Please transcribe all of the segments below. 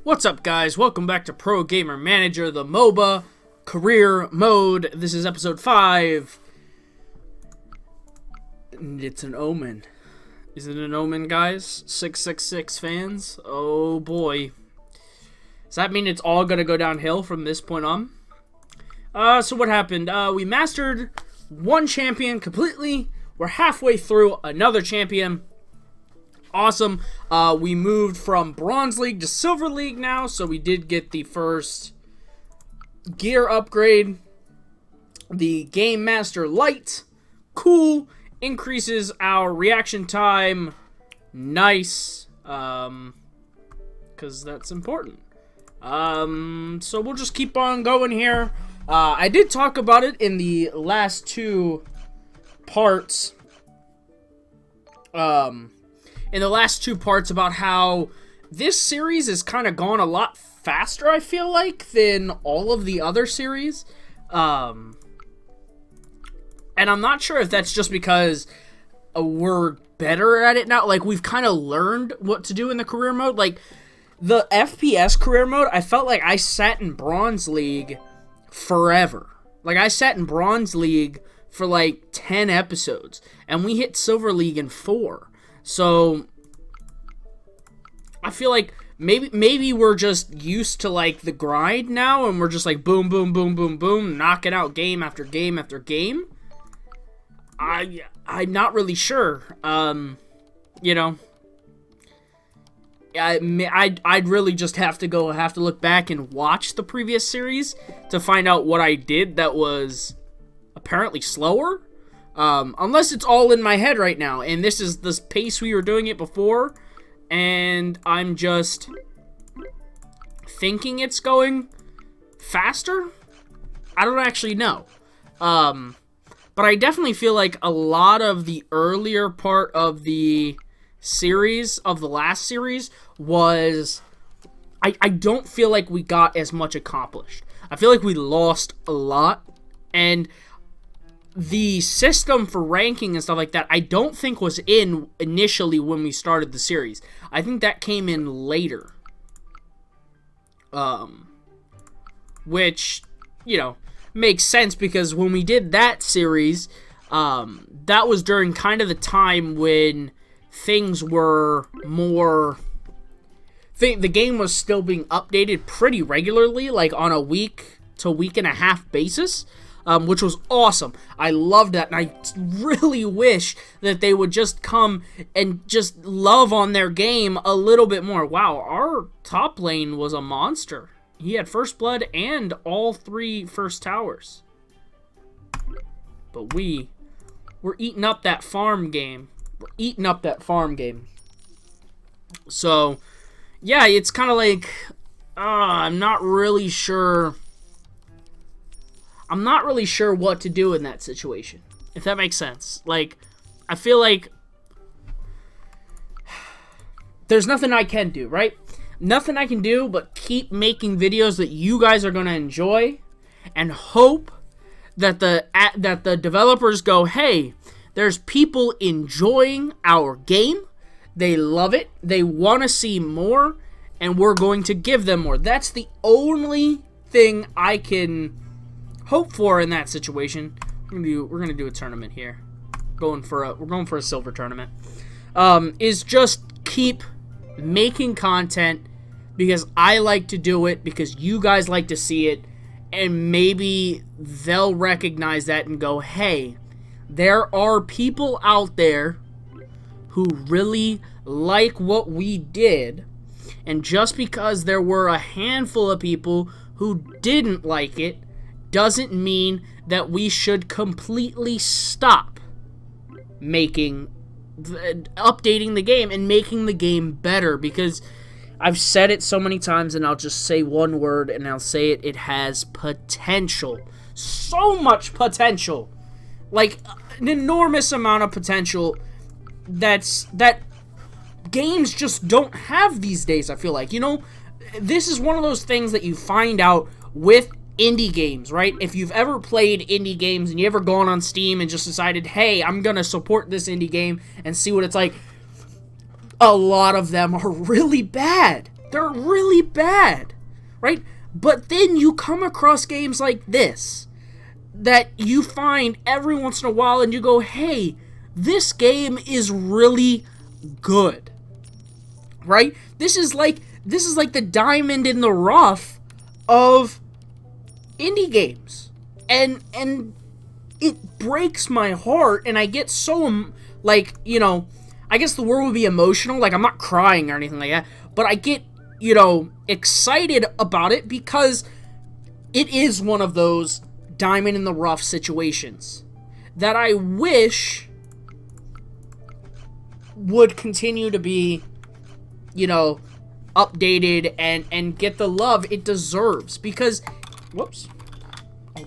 What's up, guys? Welcome back to Pro Gamer Manager, the Moba career mode. This is episode 5. And it's an omen. Is it an omen, guys? 666 fans? Oh boy. Does that mean it's all gonna go downhill from this point on? So what happened? We mastered one champion completely. We're halfway through another champion. Awesome. We moved from Bronze League to Silver League now, so we did get the first gear upgrade. The Game Master Light. Cool. Increases our reaction time. Nice. Because that's important. So we'll just keep on going here. I did talk about it in the last two parts. In the last two parts about how this series has kind of gone a lot faster, I feel like, than all of the other series. And I'm not sure if that's just because we're better at it now. Like, we've kind of learned what to do in the career mode. Like, the FPS career mode, I felt like I sat in Bronze League forever. Like, I sat in Bronze League for like 10 episodes, and we hit Silver League in 4. So, I feel like maybe we're just used to, like, the grind now, and we're just like, boom, boom, boom, boom, boom, knocking out game after game after game. I'm not really sure. You know, I'd really just have to look back and watch the previous series to find out what I did that was apparently slower. Unless it's all in my head right now, and this is the pace we were doing it before, and I'm just thinking it's going faster? I don't actually know. But I definitely feel like a lot of the earlier part of the series, of the last series, was... I don't feel like we got as much accomplished. I feel like we lost a lot, and the system for ranking and stuff like that, I don't think was in initially when we started the series. I think that came in later. Which, you know, makes sense because when we did that series, that was during kind of the time when things were more... The game was still being updated pretty regularly, like on a week to week and a half basis. Which was awesome. I loved that, and I really wish that they would just come and just love on their game a little bit more. Wow, our top lane was a monster. He had first blood and all 3 first towers. But we're eating up that farm game. We're eating up that farm game. So, yeah, it's kind of like, I'm not really sure what to do in that situation, if that makes sense. Like, I feel like there's nothing I can do, right? Nothing I can do but keep making videos that you guys are going to enjoy and hope that the developers go, hey, there's people enjoying our game. They love it. They want to see more, and we're going to give them more. That's the only thing I can hope for in that situation. We're gonna do a tournament here. We're going for a silver tournament. Is just keep making content because I like to do it, because you guys like to see it, and maybe they'll recognize that and go, hey, there are people out there who really like what we did, and just because there were a handful of people who didn't like it doesn't mean that we should completely stop updating the game and making the game better, because I've said it so many times, and I'll just say one word, and I'll say it has potential. So much potential. Like, an enormous amount of potential that games just don't have these days, I feel like. You know, this is one of those things that you find out with indie games, right? If you've ever played indie games and you ever gone on Steam and just decided, hey, I'm gonna support this indie game and see what it's like, a lot of them are really bad. They're really bad, right? But then you come across games like this that you find every once in a while and you go, hey, this game is really good, right? This is like the diamond in the rough of indie games. And it breaks my heart, and I get so, like, you know, I guess the word would be emotional. Like, I'm not crying or anything like that, but I get, you know, excited about it because it is one of those diamond in the rough situations that I wish would continue to be, you know, updated and get the love it deserves. Because, whoops, oh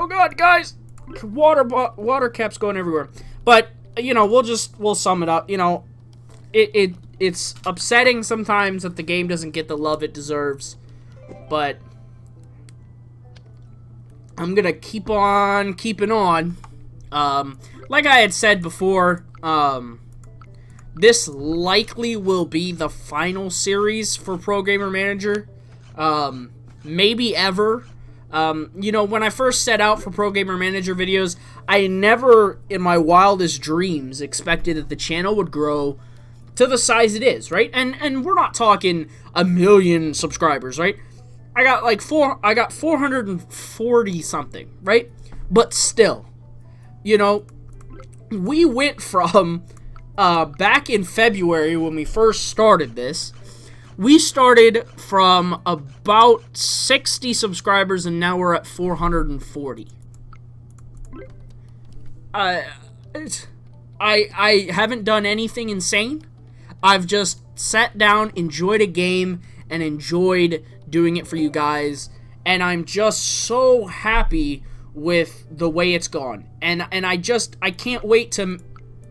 god, guys, water caps going everywhere. But, you know, we'll sum it up. You know, it's upsetting sometimes that the game doesn't get the love it deserves, but I'm gonna keep on keeping on. Like I had said before, this likely will be the final series for Pro Gamer Manager, maybe ever. You know, when I first set out for Pro Gamer Manager videos, I never in my wildest dreams expected that the channel would grow to the size it is, right? And we're not talking 1 million subscribers, right? I got 440 something, right? But still, you know, we went from back in February when we first started this, we started from about 60 subscribers and now we're at 440. I haven't done anything insane. I've just sat down, enjoyed a game, and enjoyed doing it for you guys. And I'm just so happy with the way it's gone. And I can't wait to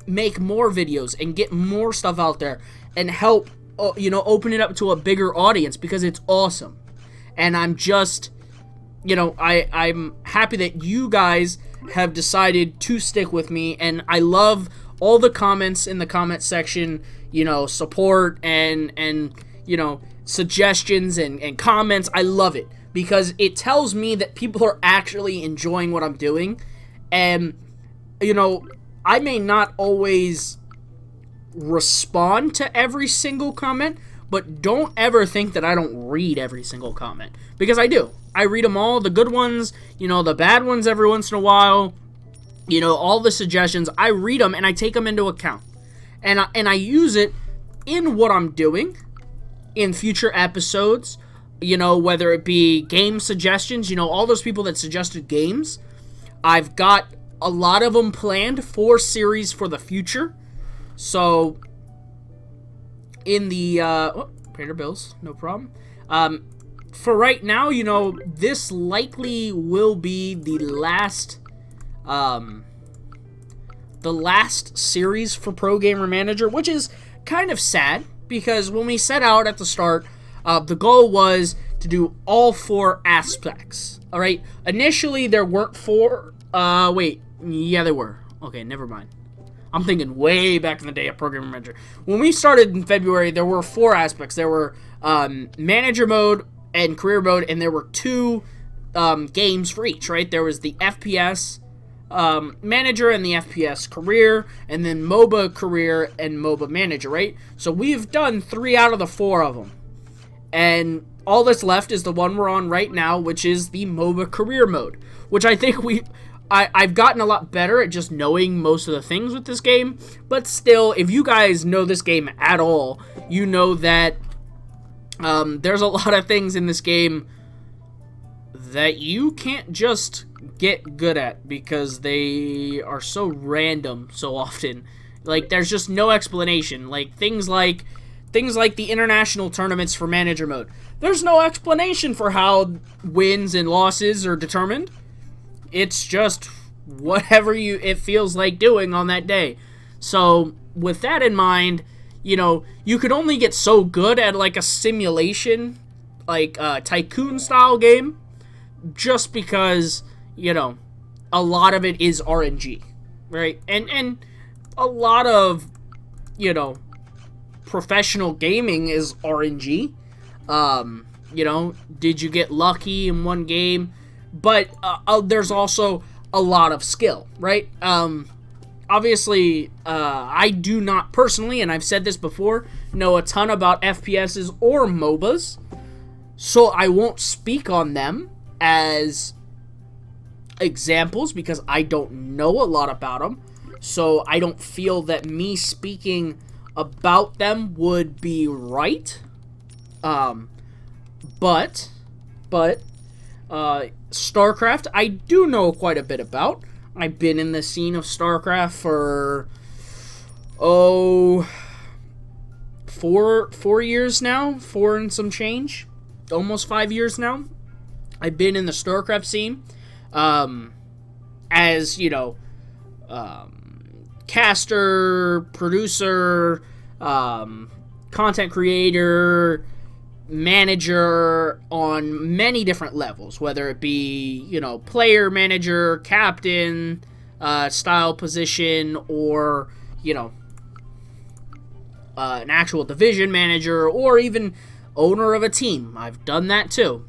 make more videos and get more stuff out there and help, you know, open it up to a bigger audience because it's awesome. And I'm just, you know, I'm happy that you guys have decided to stick with me, and I love all the comments in the comment section, you know, support and you know, suggestions and comments. I love it because it tells me that people are actually enjoying what I'm doing. And, you know, I may not always respond to every single comment, but don't ever think that I don't read every single comment, because I do. I read them all, the good ones, you know, the bad ones every once in a while, you know, all the suggestions. I read them and I take them into account, and I use it in what I'm doing in future episodes, you know, whether it be game suggestions, you know, all those people that suggested games, I've got a lot of them planned for series for the future. So in the pay your bills, no problem. For right now, you know, this likely will be the last series for Pro Gamer Manager, which is kind of sad because when we set out at the start, the goal was to do all 4 aspects. All right. Initially, there weren't 4. Wait, yeah, there were. Okay, never mind. I'm thinking way back in the day of Pro Gamer Manager. When we started in February, there were 4 aspects. There were manager mode and career mode, and there were 2 games for each, right? There was the FPS manager and the FPS career, and then MOBA career and MOBA manager, right? So we've done 3 out of the 4 of them. And all that's left is the one we're on right now, which is the MOBA career mode, which I think I've gotten a lot better at just knowing most of the things with this game, but still, if you guys know this game at all, you know that there's a lot of things in this game that you can't just get good at because they are so random so often. Like, there's just no explanation. Like, things like the international tournaments for manager mode. There's no explanation for how wins and losses are determined. It's just whatever it feels like doing on that day. So with that in mind, you know, you could only get so good at like a simulation, like a tycoon style game, just because, you know, a lot of it is RNG, right? And a lot of, you know, professional gaming is RNG. You know, did you get lucky in one game? But there's also a lot of skill, right? Obviously, I do not personally, and I've said this before, know a ton about FPSs or MOBAs, so I won't speak on them as examples because I don't know a lot about them. So I don't feel that me speaking about them would be right. But StarCraft, I do know quite a bit about. I've been in the scene of StarCraft for, 4 years now, 4 and some change, almost 5 years now. I've been in the StarCraft scene, as, you know, caster, producer, content creator, manager on many different levels, whether it be, you know, player, manager, captain, style position, or, you know, an actual division manager, or even owner of a team. I've done that too,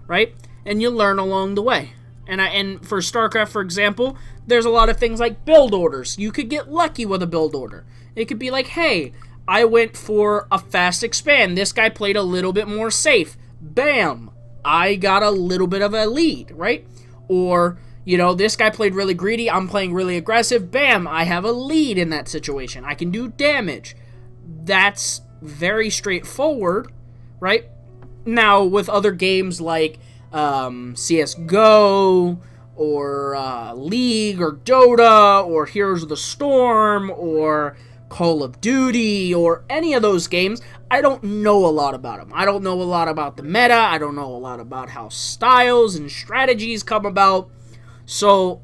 right? And you learn along the way. And for StarCraft, for example, there's a lot of things like build orders. You could get lucky with a build order. It could be like, hey, I went for a fast expand. This guy played a little bit more safe. Bam! I got a little bit of a lead, right? Or, you know, this guy played really greedy. I'm playing really aggressive. Bam! I have a lead in that situation. I can do damage. That's very straightforward, right? Now, with other games like CSGO, or League, or Dota, or Heroes of the Storm, or Call of Duty, or any of those games, I don't know a lot about them. I don't know a lot about the meta. I don't know a lot about how styles and strategies come about. So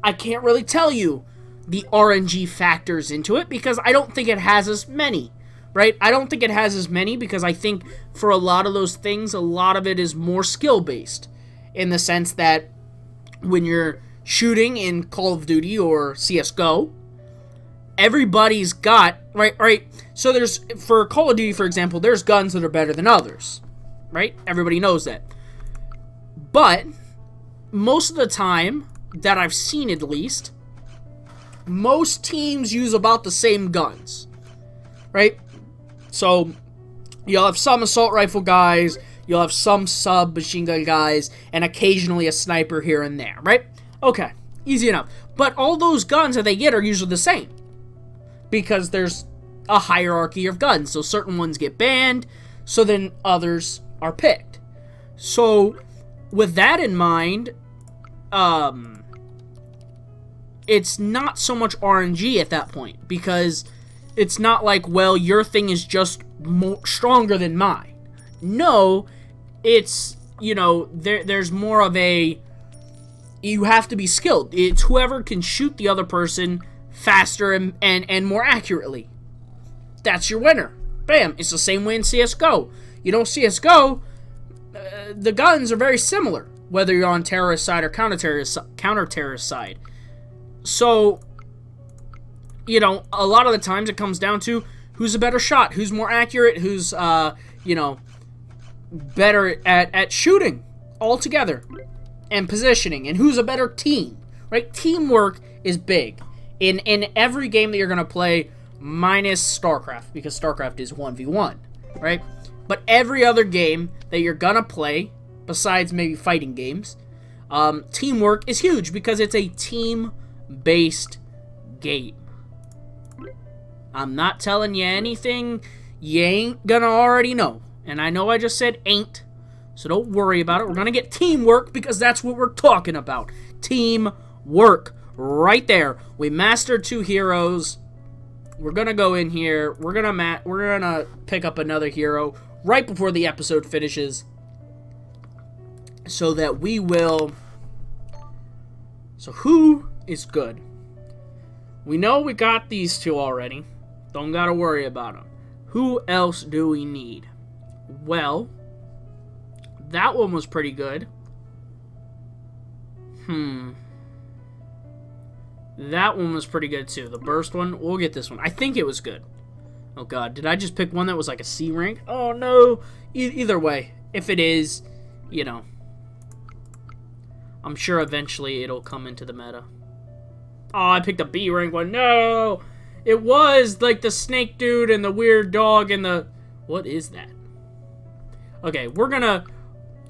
I can't really tell you the RNG factors into it because I don't think it has as many, right? I don't think it has as many because I think for a lot of those things, a lot of it is more skill-based in the sense that when you're shooting in Call of Duty or CSGO, everybody's got, right? So there's, for Call of Duty, for example, there's guns that are better than others, right? Everybody knows that. But most of the time that I've seen, at least, most teams use about the same guns, right? So you'll have some assault rifle guys, you'll have some submachine gun guys, and occasionally a sniper here and there, right? Okay, easy enough. But all those guns that they get are usually the same because there's a hierarchy of guns. So certain ones get banned, so then others are picked. So with that in mind, it's not so much RNG at that point because it's not like, well, your thing is just stronger than mine. No, it's, you know, there's more of a, you have to be skilled. It's whoever can shoot the other person faster and more accurately. That's your winner. Bam. It's the same way in CSGO. You know, CSGO, the guns are very similar, whether you're on terrorist side or counter-terrorist side. So, you know, a lot of the times it comes down to who's a better shot, who's more accurate, who's, you know, better at shooting altogether and positioning, and who's a better team, right? Teamwork is big in every game that you're going to play, minus StarCraft, because StarCraft is 1v1, right? But every other game that you're going to play, besides maybe fighting games, teamwork is huge because it's a team-based game. I'm not telling you anything you ain't gonna already know. And I know I just said ain't, so don't worry about it. We're gonna get teamwork because that's what we're talking about. Teamwork. Right there. We mastered 2 heroes. We're gonna go in here. We're gonna pick up another hero right before the episode finishes, so that we will. So who is good? We know we got these 2 already. Don't gotta worry about them. Who else do we need? Well, that one was pretty good. That one was pretty good too. The burst one, we'll get this one. I think it was good. Oh god, did I just pick one that was like a C rank? Oh no! Either way, if it is, you know, I'm sure eventually it'll come into the meta. Oh, I picked a B rank one. No! It was like the snake dude and the weird dog and the... What is that? Okay, we're gonna...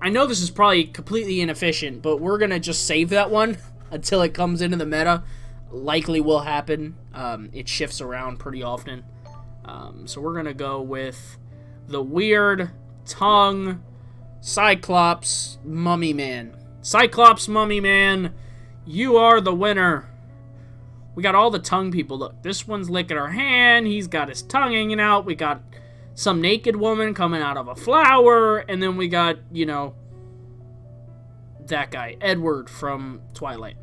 I know this is probably completely inefficient, but we're gonna just save that one until it comes into the meta. Likely will happen. It shifts around pretty often. So we're gonna go with the weird tongue Cyclops Mummy Man. Cyclops Mummy Man, you are the winner. We got all the tongue people. Look, this one's licking her hand. He's got his tongue hanging out. We got some naked woman coming out of a flower. And then we got, you know, that guy, Edward from Twilight.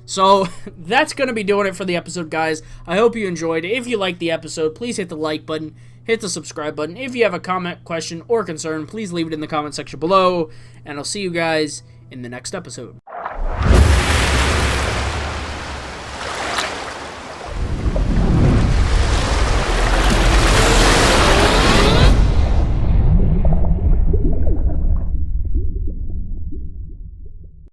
So, that's going to be doing it for the episode, guys. I hope you enjoyed. If you liked the episode, please hit the like button, hit the subscribe button. If you have a comment, question, or concern, please leave it in the comment section below. And I'll see you guys in the next episode.